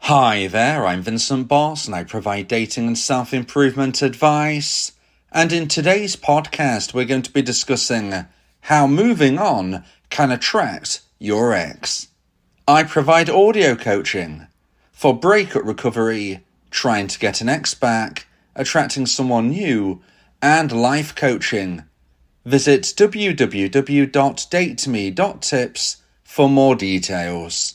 Hi there, I'm Vincent Boss and I provide dating and self-improvement advice. And in today's podcast, we're going to be discussing how moving on can attract your ex. I provide audio coaching for breakup recovery, trying to get an ex back, attracting someone new, and life coaching. Visit www.dateme.tips for more details.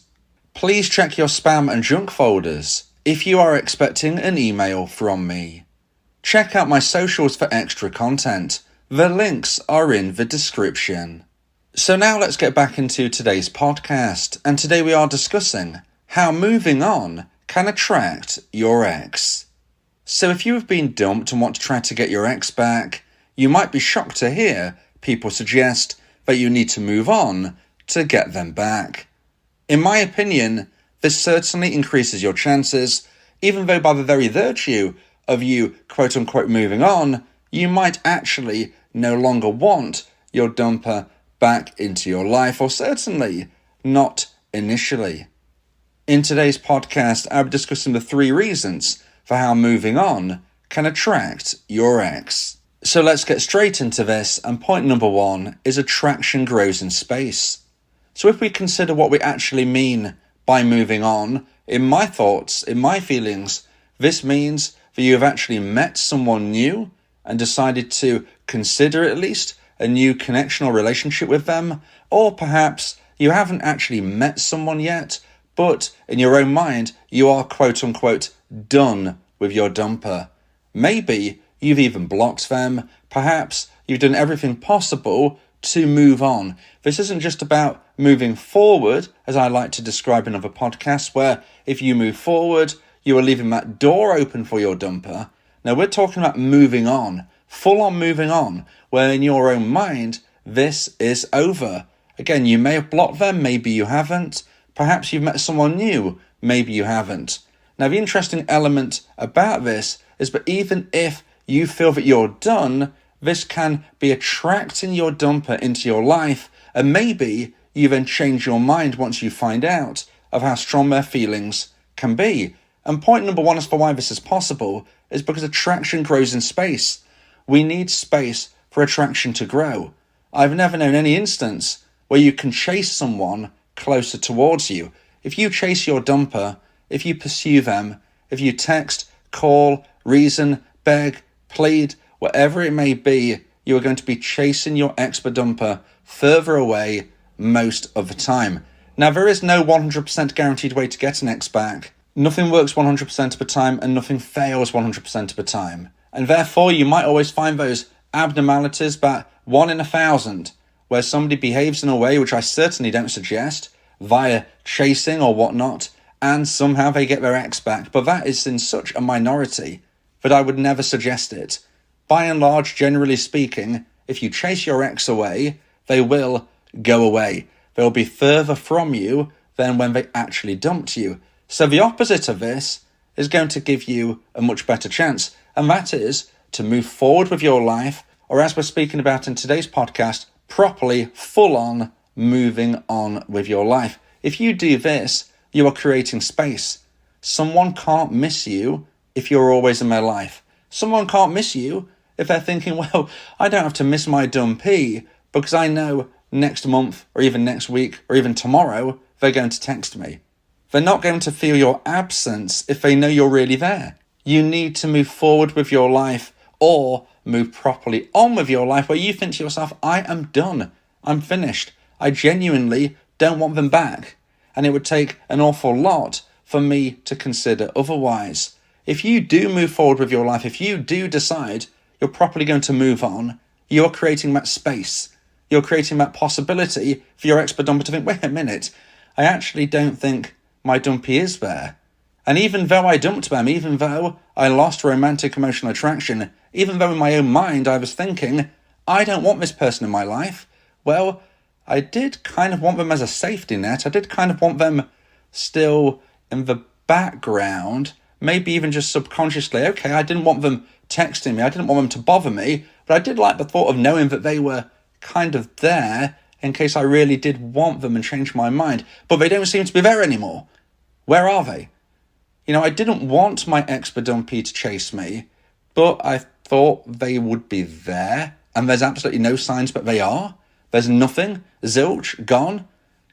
Please check your spam and junk folders if you are expecting an email from me. Check out my socials for extra content. The links are in the description. So now let's get back into today's podcast, and today we are discussing how moving on can attract your ex. So if you have been dumped and want to try to get your ex back, you might be shocked to hear people suggest that you need to move on to get them back. In my opinion, this certainly increases your chances, even though by the very virtue of you quote-unquote moving on, you might actually no longer want your dumper back into your life, or certainly not initially. In today's podcast, I'll be discussing the 3 reasons for how moving on can attract your ex. So let's get straight into this, and point number 1 is attraction grows in space. So if we consider what we actually mean by moving on, in my thoughts, in my feelings, this means that you have actually met someone new and decided to consider at least a new connection or relationship with them, or perhaps you haven't actually met someone yet, but in your own mind, you are quote-unquote done with your dumper. Maybe you've even blocked them, perhaps you've done everything possible to move on. This isn't just about moving forward, as I like to describe in other podcasts, where if you move forward, you are leaving that door open for your dumper. Now we're talking about moving on, full on moving on, where in your own mind, this is over. Again, you may have blocked them, maybe you haven't. Perhaps you've met someone new, maybe you haven't. Now the interesting element about this is that even if you feel that you're done, this can be attracting your dumper into your life, and maybe you then change your mind once you find out of how strong their feelings can be. And point number 1 as for why this is possible is because attraction grows in space. We need space for attraction to grow. I've never known any instance where you can chase someone closer towards you. If you chase your dumper, if you pursue them, if you text, call, reason, beg, plead, whatever it may be, you are going to be chasing your ex-dumper further away most of the time. Now, there is no 100% guaranteed way to get an ex back. Nothing works 100% of the time, and nothing fails 100% of the time. And therefore, you might always find those abnormalities, that 1 in 1,000, where somebody behaves in a way which I certainly don't suggest, via chasing or whatnot, and somehow they get their ex back. But that is in such a minority that I would never suggest it. By and large, generally speaking, if you chase your ex away, they will go away. They'll be further from you than when they actually dumped you. So the opposite of this is going to give you a much better chance, and that is to move forward with your life, or as we're speaking about in today's podcast, properly, full-on moving on with your life. If you do this, you are creating space. Someone can't miss you if you're always in their life. Someone can't miss you if they're thinking, well, I don't have to miss my dumpee because I know next month or even next week or even tomorrow they're going to text me. They're not going to feel your absence if they know you're really there. You need to move forward with your life, or move properly on with your life where you think to yourself, I am done. I'm finished. I genuinely don't want them back. And it would take an awful lot for me to consider otherwise. If you do move forward with your life, if you do decide you're properly going to move on, you're creating that space. You're creating that possibility for your ex-dumper to think, wait a minute, I actually don't think my dumpee is there. And even though I dumped them, even though I lost romantic emotional attraction, even though in my own mind I was thinking, I don't want this person in my life, well, I did kind of want them as a safety net. I did kind of want them still in the background, maybe even just subconsciously. Okay, I didn't want them texting me. I didn't want them to bother me, but I did like the thought of knowing that they were kind of there in case I really did want them and change my mind. But they don't seem to be there anymore. Where are they? I didn't want my ex-dumpee to chase me, but I thought they would be there, and there's absolutely no signs, but they are. There's nothing, zilch, gone.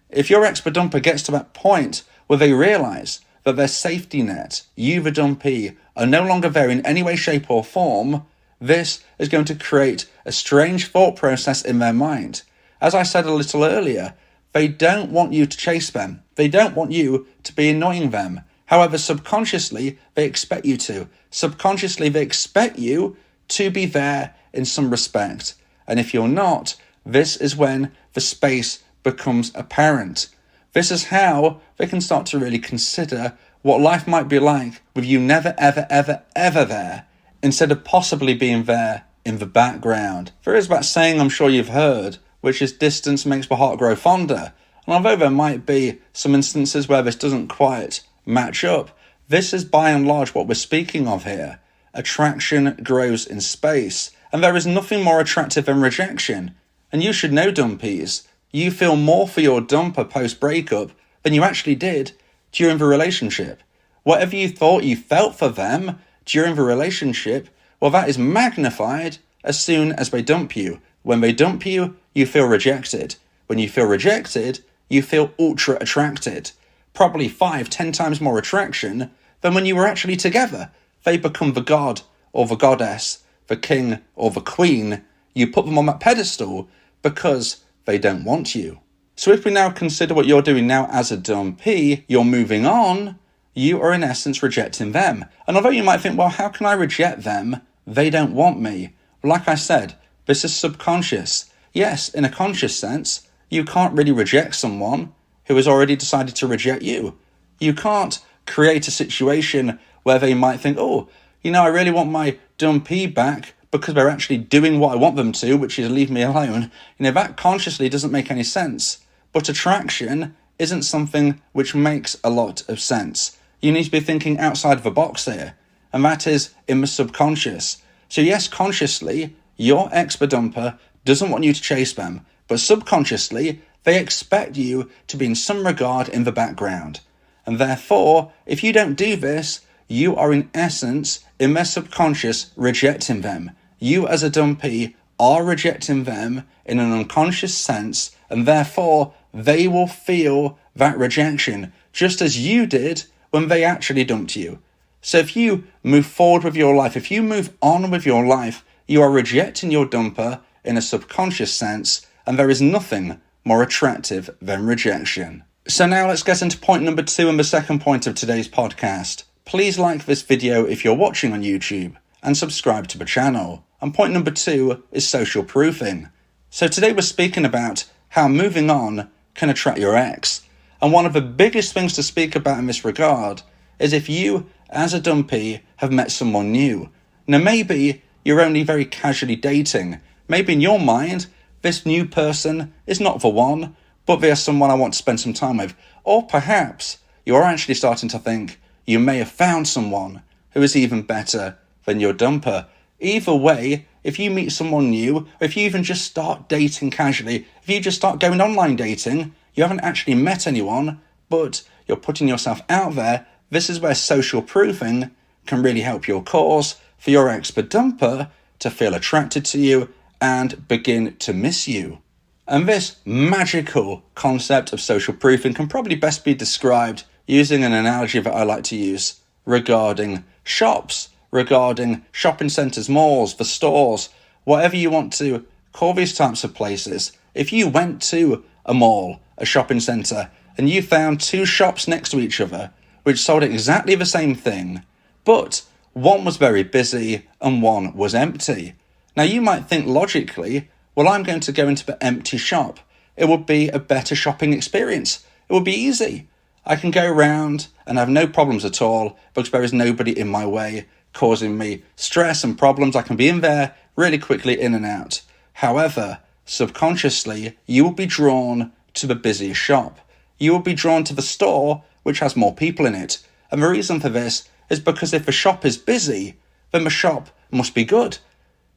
If your ex-dumper gets to that point where they realise that their safety net, you the dumpee, are no longer there in any way, shape or form, this is going to create a strange thought process in their mind. As I said a little earlier, they don't want you to chase them. They don't want you to be annoying them. However, subconsciously, they expect you to. Subconsciously, they expect you to be there in some respect. And if you're not, this is when the space becomes apparent. This is how they can start to really consider what life might be like with you never, ever, ever, ever there, instead of possibly being there in the background. There is that saying I'm sure you've heard, which is distance makes the heart grow fonder. And although there might be some instances where this doesn't quite match up, this is by and large what we're speaking of here. Attraction grows in space, and there is nothing more attractive than rejection. And you should know, dumpees, you feel more for your dumper post-breakup than you actually did during the relationship. Whatever you thought you felt for them during the relationship, well, that is magnified as soon as they dump you. When they dump you, you feel rejected. When you feel rejected, you feel ultra attracted. Probably 5-10 times more attraction than when you were actually together. They become the god or the goddess, the king or the queen. You put them on that pedestal because they don't want you. So if we now consider what you're doing now as a dumpee, you're moving on, you are in essence rejecting them. And although you might think, well, how can I reject them? They don't want me. Like I said, this is subconscious. Yes, in a conscious sense, you can't really reject someone who has already decided to reject you. You can't create a situation where they might think, oh, I really want my dumpee back because they're actually doing what I want them to, which is leave me alone. That consciously doesn't make any sense. But attraction isn't something which makes a lot of sense. You need to be thinking outside of the box here, and that is in the subconscious. So yes, consciously, your ex-dumper doesn't want you to chase them, but subconsciously, they expect you to be in some regard in the background. And therefore, if you don't do this, you are in essence, in their subconscious, rejecting them. You as a dumpee are rejecting them in an unconscious sense, and therefore they will feel that rejection, just as you did when they actually dumped you. So if you move forward with your life, if you move on with your life, you are rejecting your dumper in a subconscious sense, and there is nothing more attractive than rejection. So now let's get into point number 2 and the second point of today's podcast. Please like this video if you're watching on YouTube, and subscribe to the channel. And point number 2 is social proofing. So today we're speaking about how moving on can attract your ex. And one of the biggest things to speak about in this regard is if you, as a dumpee, have met someone new. Now maybe you're only very casually dating. Maybe in your mind, this new person is not the one, but they are someone I want to spend some time with. Or perhaps you're actually starting to think you may have found someone who is even better than your dumper. Either way, if you meet someone new, or if you even just start dating casually, if you just start going online dating, you haven't actually met anyone, but you're putting yourself out there, this is where social proofing can really help your cause for your ex-dumper to feel attracted to you and begin to miss you. And this magical concept of social proofing can probably best be described using an analogy that I like to use regarding shops, regarding shopping centres, malls, the stores, whatever you want to call these types of places. If you went to a mall, a shopping centre, and you found 2 shops next to each other which sold exactly the same thing, but one was very busy and one was empty. Now you might think logically, well, I'm going to go into the empty shop. It would be a better shopping experience. It would be easy. I can go around and have no problems at all because there is nobody in my way causing me stress and problems. I can be in there really quickly, in and out. However, subconsciously, you will be drawn to the busiest shop. You will be drawn to the store which has more people in it. And the reason for this is because if the shop is busy, then the shop must be good.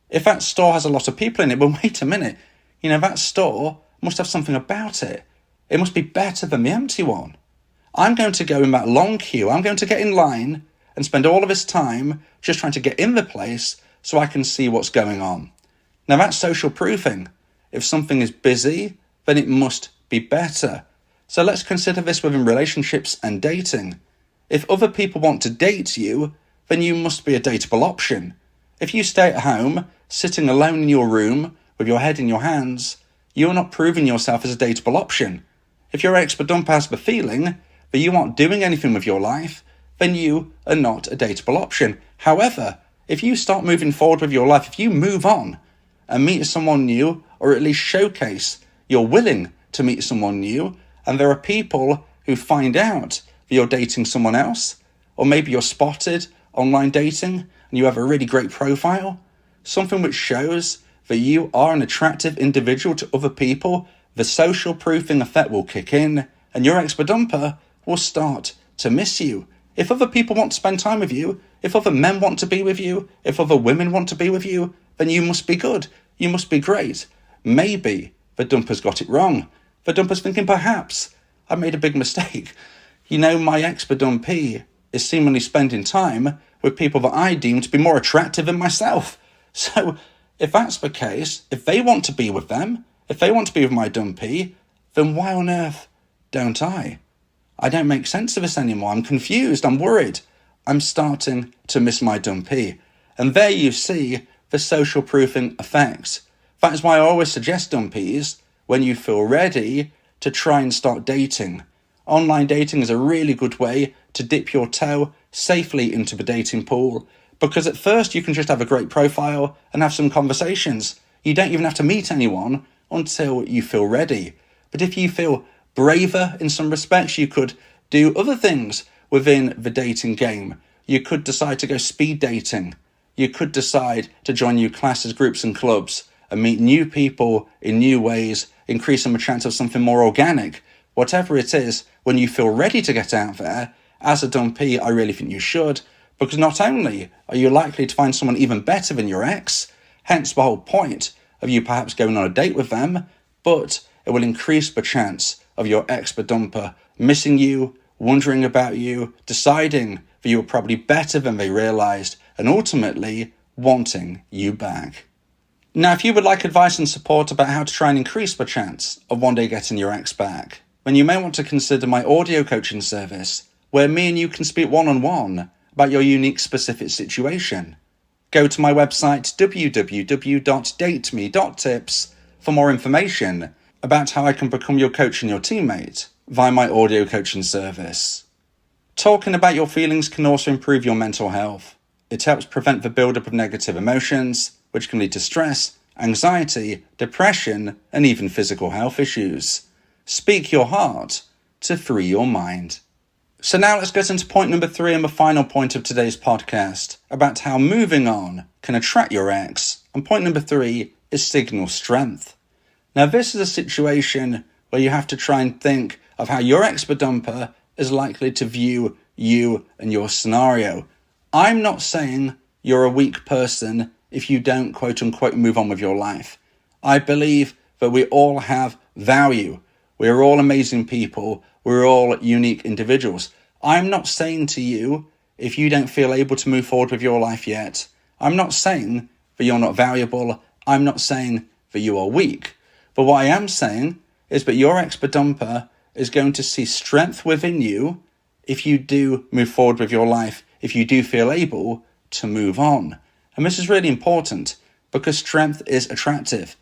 If that store has a lot of people in it, well, wait a minute. That store must have something about it. It must be better than the empty one. I'm going to go in that long queue. I'm going to get in line and spend all of this time just trying to get in the place so I can see what's going on. Now that's social proofing. If something is busy, then it must be better. So let's consider this within relationships and dating. If other people want to date you, then you must be a dateable option. If you stay at home, sitting alone in your room with your head in your hands, you are not proving yourself as a dateable option. If your ex-dumper has the feeling that you aren't doing anything with your life, then you are not a dateable option. However, if you start moving forward with your life, if you move on and meet someone new, or at least showcase you're willing to meet someone new, and there are people who find out that you're dating someone else, or maybe you're spotted online dating and you have a really great profile, something which shows that you are an attractive individual to other people, the social proofing effect will kick in and your ex-dumper will start to miss you. If other people want to spend time with you, if other men want to be with you, if other women want to be with you, then you must be good. You must be great. Maybe the dumper's got it wrong. The dumper's thinking, perhaps I made a big mistake. My ex-dumpee is seemingly spending time with people that I deem to be more attractive than myself. So if that's the case, if they want to be with them, if they want to be with my dumpee, then why on earth don't I? I don't make sense of this anymore. I'm confused. I'm worried. I'm starting to miss my dumpee. And there you see the social proofing effects. That is why I always suggest dumpees, when you feel ready, to try and start dating. Online dating is a really good way to dip your toe safely into the dating pool, because at first you can just have a great profile and have some conversations. You don't even have to meet anyone until you feel ready. But if you feel braver in some respects, you could do other things within the dating game. You could decide to go speed dating. You could decide to join new classes, groups and clubs and meet new people in new ways, increasing the chance of something more organic. Whatever it is, when you feel ready to get out there, as a dumpee, I really think you should, because not only are you likely to find someone even better than your ex, hence the whole point of you perhaps going on a date with them, but it will increase the chance of your ex-dumper missing you, wondering about you, deciding that you were probably better than they realised, and ultimately wanting you back. Now, if you would like advice and support about how to try and increase the chance of one day getting your ex back, then you may want to consider my audio coaching service, where me and you can speak one-on-one about your unique specific situation. Go to my website www.dateme.tips for more information about how I can become your coach and your teammate via my audio coaching service. Talking about your feelings can also improve your mental health. It helps prevent the build-up of negative emotions, which can lead to stress, anxiety, depression, and even physical health issues. Speak your heart to free your mind. So now let's get into point number 3 and the final point of today's podcast about how moving on can attract your ex. And point number 3 is signal strength. Now this is a situation where you have to try and think of how your ex-dumper is likely to view you and your scenario. I'm not saying you're a weak person if you don't quote unquote move on with your life. I believe that we all have value. We're all amazing people. We're all unique individuals. I'm not saying to you, if you don't feel able to move forward with your life yet, I'm not saying that you're not valuable. I'm not saying that you are weak. But what I am saying is that your ex-dumper is going to see strength within you if you do move forward with your life, if you do feel able to move on. And this is really important because strength is attractive.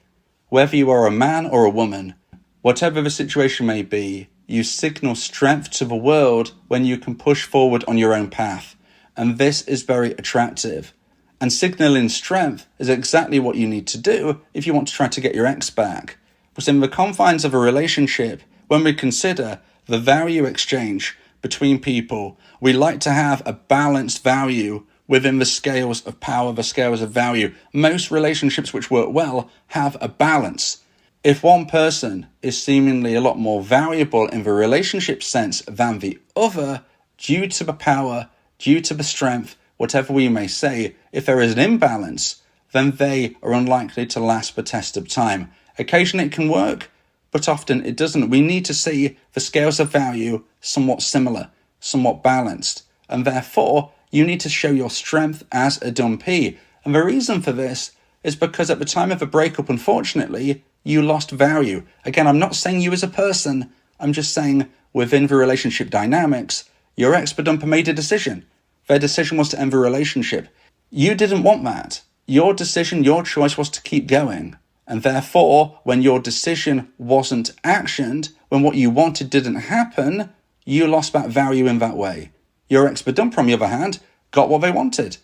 Whether you are a man or a woman, whatever the situation may be, you signal strength to the world when you can push forward on your own path. And this is very attractive. And signaling strength is exactly what you need to do if you want to try to get your ex back. But in the confines of a relationship, when we consider the value exchange between people, we like to have a balanced value within the scales of power, the scales of value. Most relationships which work well have a balance. If one person is seemingly a lot more valuable in the relationship sense than the other, due to the power, due to the strength, whatever we may say, if there is an imbalance, then they are unlikely to last the test of time. Occasionally it can work, but often it doesn't. We need to see the scales of value somewhat similar, somewhat balanced, and therefore you need to show your strength as a dumpee. And the reason for this is because at the time of the breakup, unfortunately, you lost value. Again, I'm not saying you as a person, I'm just saying within the relationship dynamics, your ex-dumper made a decision. Their decision was to end the relationship. You didn't want that. Your decision, your choice was to keep going. And therefore, when your decision wasn't actioned, when what you wanted didn't happen, you lost that value in that way. Your ex-dumper, on the other hand, got what they wanted.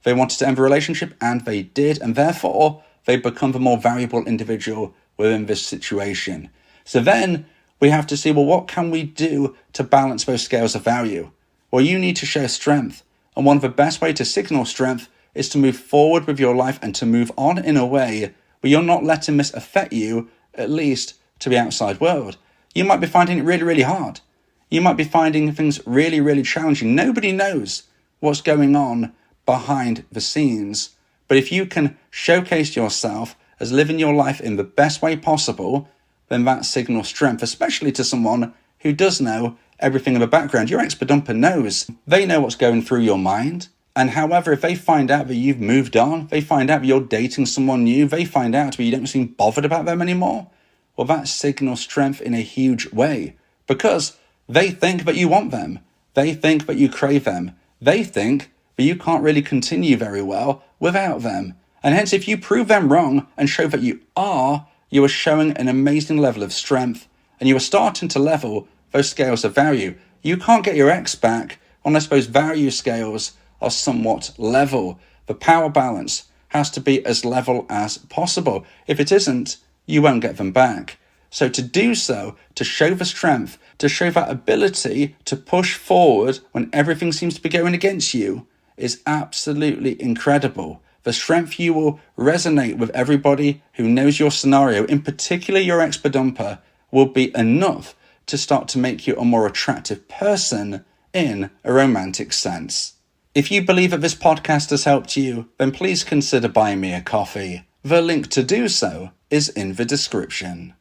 They wanted to end the relationship, and they did, and therefore, they become the more valuable individual within this situation. So then, we have to see, well, what can we do to balance those scales of value? Well, you need to show strength. And one of the best ways to signal strength is to move forward with your life and to move on in a way where you're not letting this affect you, at least to the outside world. You might be finding it really, really hard. You might be finding things really, really challenging. Nobody knows what's going on behind the scenes. But if you can showcase yourself as living your life in the best way possible, then that signals strength, especially to someone who does know everything in the background. Your ex-dumper knows. They know what's going through your mind. And however, if they find out that you've moved on, they find out that you're dating someone new, they find out that you don't seem bothered about them anymore, well, that signals strength in a huge way, because they think that you want them. They think that you crave them. They think that you can't really continue very well without them. And hence, if you prove them wrong and show that you are showing an amazing level of strength, and you are starting to level those scales of value. You can't get your ex back unless those value scales are somewhat level. The power balance has to be as level as possible. If it isn't, you won't get them back. So to do so, to show the strength, to show that ability to push forward when everything seems to be going against you is absolutely incredible. The strength you will resonate with everybody who knows your scenario, in particular your ex-dumper, will be enough to start to make you a more attractive person in a romantic sense. If you believe that this podcast has helped you, then please consider buying me a coffee. The link to do so is in the description.